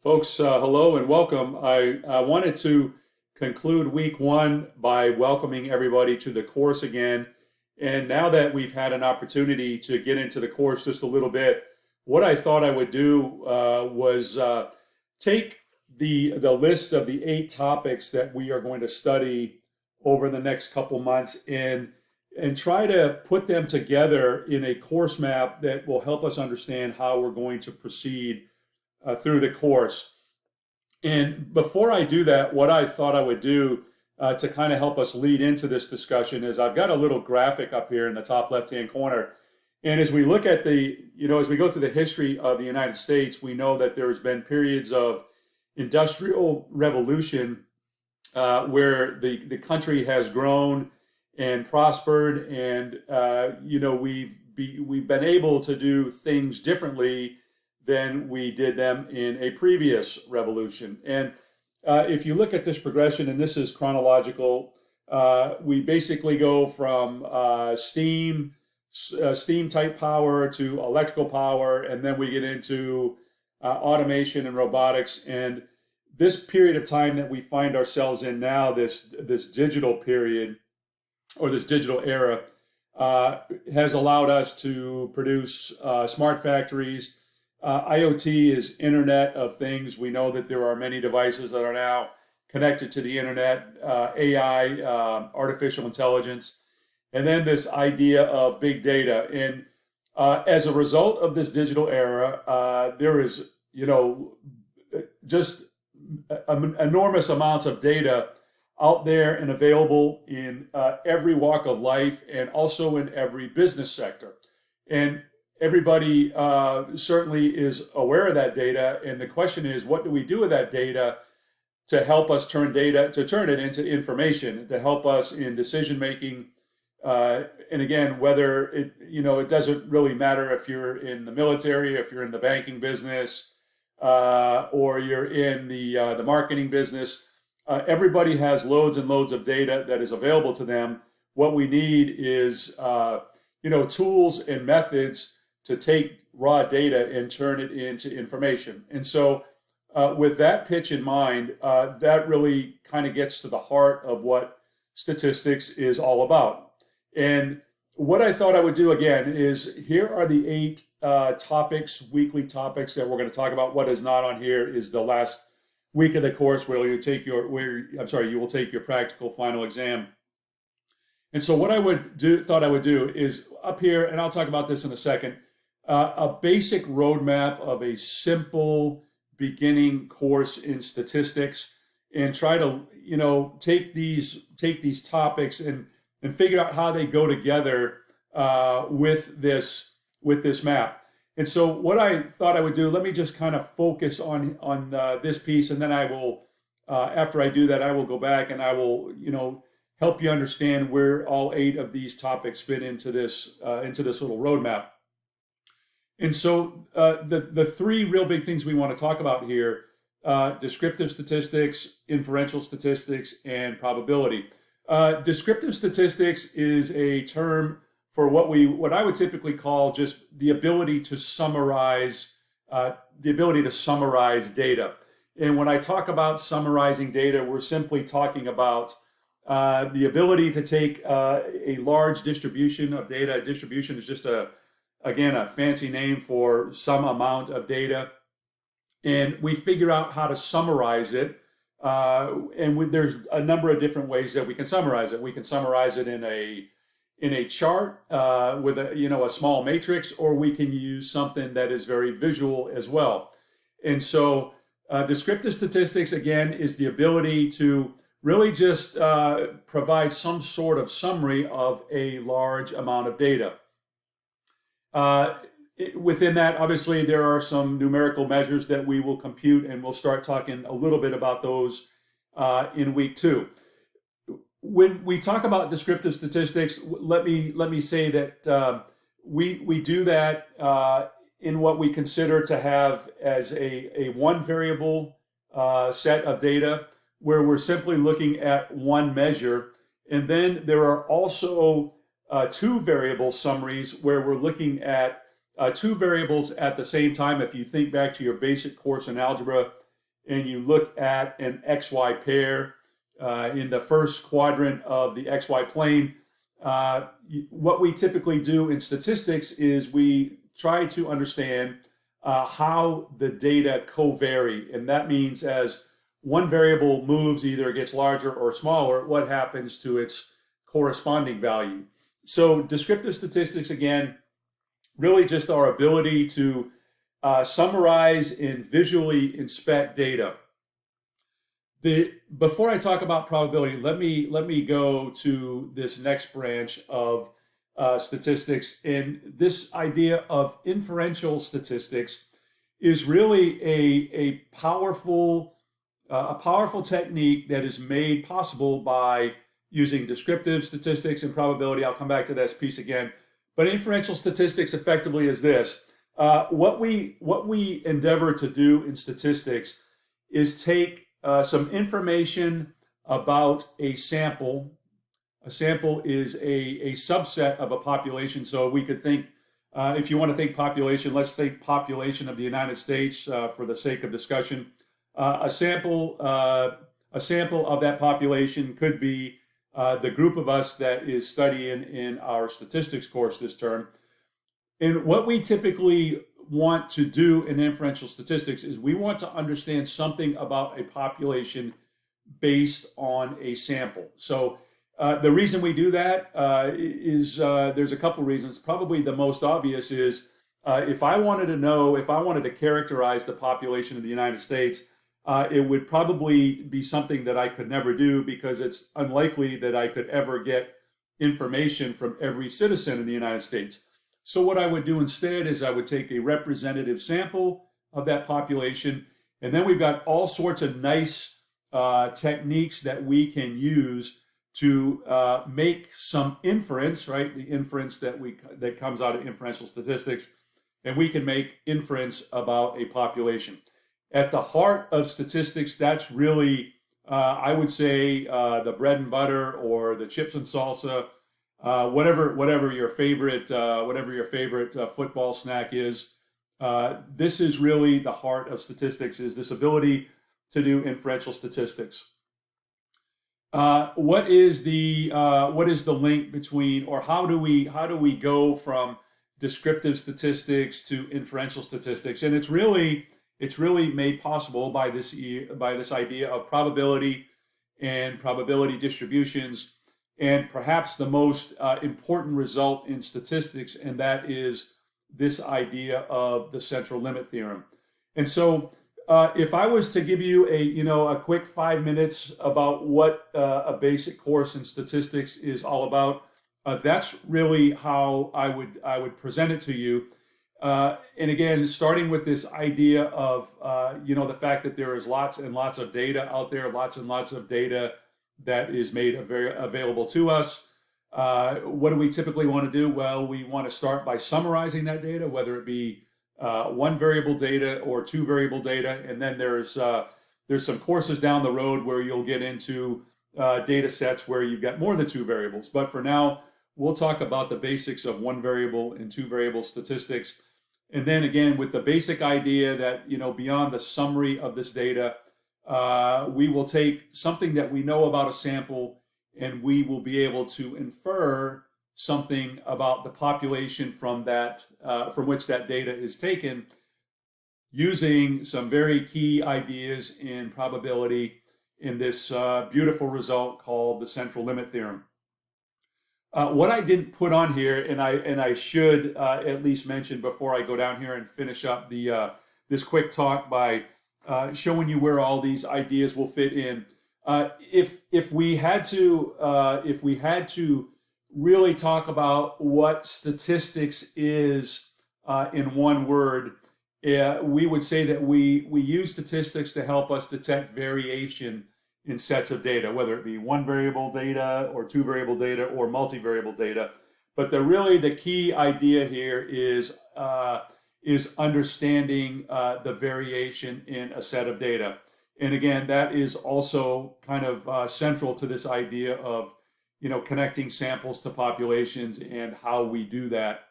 Folks, hello and welcome. I wanted to conclude week one by welcoming everybody to the course again. And now that we've had an opportunity to get into the course just a little bit, what I thought I would do was take the list of the 8 topics that we are going to study over the next couple months and try to put them together in a course map that will help us understand how we're going to proceed through the course. And before I do that, what I thought I would do to kind of help us lead into this discussion is I've got a little graphic up here in the top left-hand corner. And as we look at as we go through the history of the United States, we know that there's been periods of industrial revolution where the country has grown and prospered, and we've been able to do things differently than we did them in a previous revolution. And if you look at this progression, and this is chronological, we basically go from steam type power to electrical power, and then we get into automation and robotics. And this period of time that we find ourselves in now, this digital period or this digital era, has allowed us to produce smart factories. IoT is Internet of Things. We know that there are many devices that are now connected to the Internet, AI, artificial intelligence, and then this idea of big data. And as a result of this digital era, there is, just enormous amounts of data out there and available in every walk of life and also in every business sector. And everybody certainly is aware of that data, and the question is, what do we do with that data to help us turn it into information, to help us in decision making? And again, whether it doesn't really matter if you're in the military, if you're in the banking business, or you're in the marketing business. Everybody has loads and loads of data that is available to them. What we need is tools and methods to take raw data and turn it into information. And so with that pitch in mind, that really kind of gets to the heart of what statistics is all about. And what I thought I would do again is, here are the 8 weekly topics that we're going to talk about. What is not on here is the last week of the course where you will take your practical final exam. And so what thought I would do is up here, and I'll talk about this in a second, a basic roadmap of a simple beginning course in statistics, and try to take these topics and figure out how they go together with this map. And so what I thought I would do, let me just kind of focus on this piece, and then I will, after I do that, I will go back and I will help you understand where all 8 of these topics fit into this little roadmap. And so the 3 real big things we want to talk about here: descriptive statistics, inferential statistics, and probability. Descriptive statistics is a term for what I would typically call just the ability to summarize data. And when I talk about summarizing data, we're simply talking about the ability to take a large distribution of data. A distribution is just a fancy name for some amount of data, and we figure out how to summarize it. There's a number of different ways that we can summarize it. We can summarize it in a chart with a small matrix, or we can use something that is very visual as well. And so descriptive statistics, again, is the ability to really just provide some sort of summary of a large amount of data. Within that, obviously, there are some numerical measures that we will compute, and we'll start talking a little bit about those in week 2. When we talk about descriptive statistics, let me say that we do that in what we consider to have as a one variable set of data, where we're simply looking at one measure. And then there are also 2 variable summaries where we're looking at 2 variables at the same time. If you think back to your basic course in algebra, and you look at an XY pair in the first quadrant of the XY plane, what we typically do in statistics is we try to understand how the data covary. And that means as one variable moves, either it gets larger or smaller, what happens to its corresponding value. So descriptive statistics, again, really just our ability to summarize and visually inspect data. Before I talk about probability, let me go to this next branch of statistics. And this idea of inferential statistics is really a powerful technique that is made possible by using descriptive statistics and probability. I'll come back to this piece again. But inferential statistics effectively is this. What we endeavor to do in statistics is take some information about a sample. A sample is a subset of a population. So we could think, if you want to think population, let's think population of the United States for the sake of discussion. A sample of that population could be the group of us that is studying in our statistics course this term. And what we typically want to do in inferential statistics is we want to understand something about a population based on a sample. So the reason we do that is there's a couple reasons. Probably the most obvious is if I wanted to characterize the population of the United States, it would probably be something that I could never do because it's unlikely that I could ever get information from every citizen in the United States. So what I would do instead is I would take a representative sample of that population, and then we've got all sorts of nice techniques that we can use to make some inference, right? The inference that comes out of inferential statistics, and we can make inference about a population. At the heart of statistics, that's really, I would say, the bread and butter or the chips and salsa. Whatever your favorite football snack is, this is really the heart of statistics, is this ability to do inferential statistics. What is the link between, or how do we go from descriptive statistics to inferential statistics? And it's really made possible by this idea of probability and probability distributions, and perhaps the most important result in statistics, and that is this idea of the central limit theorem. And so if I was to give you a quick 5 minutes about what a basic course in statistics is all about, that's really how I would present it to you. And again, starting with this idea of the fact that there is lots and lots of data out there, lots and lots of data that is made available to us. What do we typically want to do? Well, we want to start by summarizing that data, whether it be one variable data or two variable data, and then there's some courses down the road where you'll get into data sets where you've got more than two variables. But for now, we'll talk about the basics of one variable and two variable statistics. And then again, with the basic idea that, beyond the summary of this data, we will take something that we know about a sample and we will be able to infer something about the population from which that data is taken, using some very key ideas in probability in this beautiful result called the central limit theorem. What I didn't put on here, and I should at least mention before I go down here and finish up this quick talk by showing you where all these ideas will fit in. If we had to really talk about what statistics is in one word, we would say that we use statistics to help us detect variation in sets of data, whether it be one variable data or two variable data or multivariable data. But the key idea here is understanding the variation in a set of data. And again, that is also kind of central to this idea of connecting samples to populations and how we do that,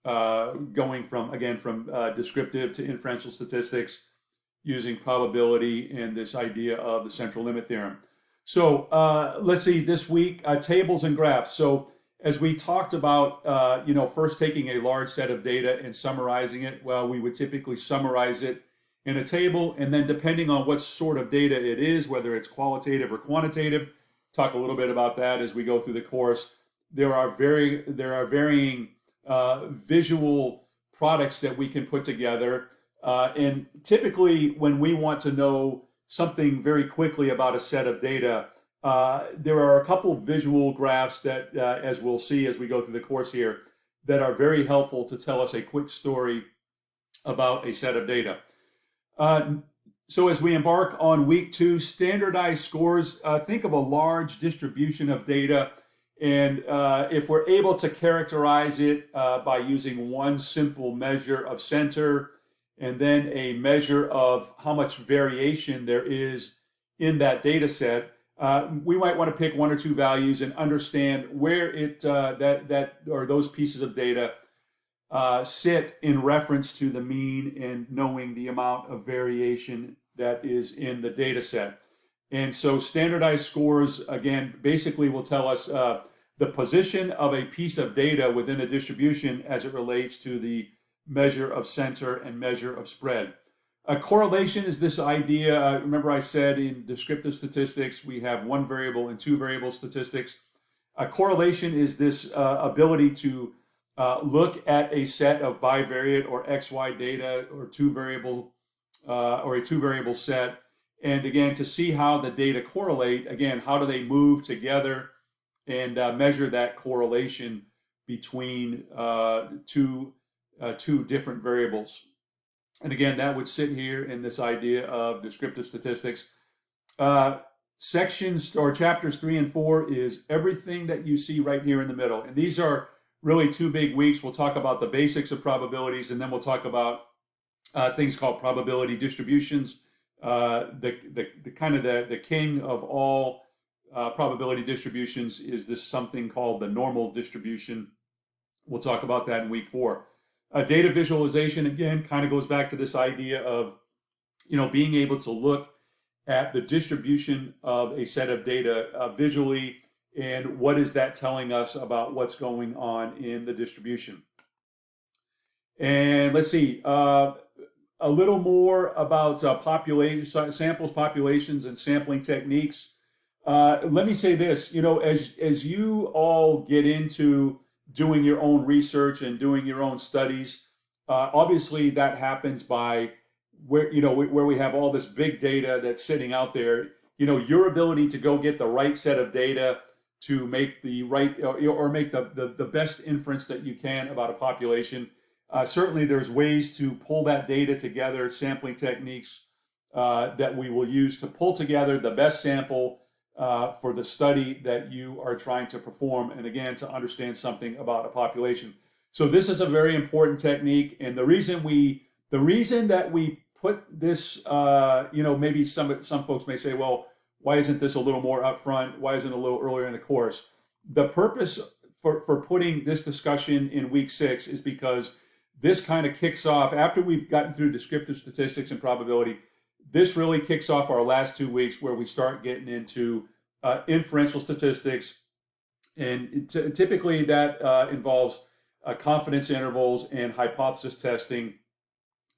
going from descriptive to inferential statistics. using probability and this idea of the central limit theorem. So let's see, this week, tables and graphs. So as we talked about, first taking a large set of data and summarizing it, well, we would typically summarize it in a table, and then depending on what sort of data it is, whether it's qualitative or quantitative, talk a little bit about that as we go through the course. There are varying visual products that we can put together, and typically when we want to know something very quickly about a set of data, there are a couple visual graphs that, as we'll see as we go through the course here, that are very helpful to tell us a quick story about a set of data. So as we embark on week 2, standardized scores, think of a large distribution of data. And if we're able to characterize it by using one simple measure of center and then a measure of how much variation there is in that data set, we might want to pick 1 or 2 values and understand where those pieces of data sit in reference to the mean and knowing the amount of variation that is in the data set. And so standardized scores, again, basically will tell us the position of a piece of data within a distribution as it relates to the measure of center and measure of spread. A correlation is this idea, remember I said in descriptive statistics, we have 1 variable and 2 variable statistics. A correlation is this ability to look at a set of bivariate or XY data or a 2 variable set, and again to see how the data correlate. Again, how do they move together, and measure that correlation between two different variables. And again, that would sit here in this idea of descriptive statistics. Sections or chapters 3 and 4 is everything that you see right here in the middle. And these are really 2 big weeks. We'll talk about the basics of probabilities, and then we'll talk about things called probability distributions. The king of all probability distributions is this something called the normal distribution. We'll talk about that in week 4. Data visualization, again, kind of goes back to this idea of, being able to look at the distribution of a set of data visually, and what is that telling us about what's going on in the distribution. And let's see, a little more about samples, populations, and sampling techniques. Let me say this, as you all get into doing your own research and doing your own studies, obviously that happens by where we have all this big data that's sitting out there. Your ability to go get the right set of data to make the right or make the best inference that you can about a population. Certainly there's ways to pull that data together, sampling techniques that we will use to pull together the best sample for the study that you are trying to perform, and again, to understand something about a population. So this is a very important technique, and the reason that we put this, maybe some folks may say, well, why isn't this a little more upfront? Why isn't it a little earlier in the course? The purpose for putting this discussion in week 6 is because this kind of kicks off, after we've gotten through descriptive statistics and probability, this really kicks off our last 2 weeks where we start getting into inferential statistics. And typically that involves confidence intervals and hypothesis testing.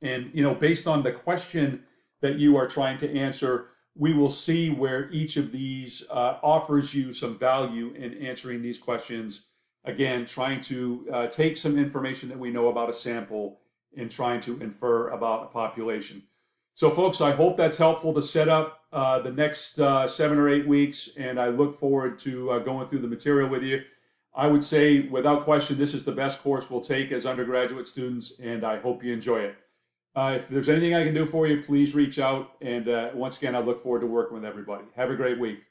And, based on the question that you are trying to answer, we will see where each of these offers you some value in answering these questions. Again, trying to take some information that we know about a sample and trying to infer about a population. So folks, I hope that's helpful to set up the next 7 or 8 weeks, and I look forward to going through the material with you. I would say, without question, this is the best course we'll take as undergraduate students, and I hope you enjoy it. If there's anything I can do for you, please reach out, and once again, I look forward to working with everybody. Have a great week.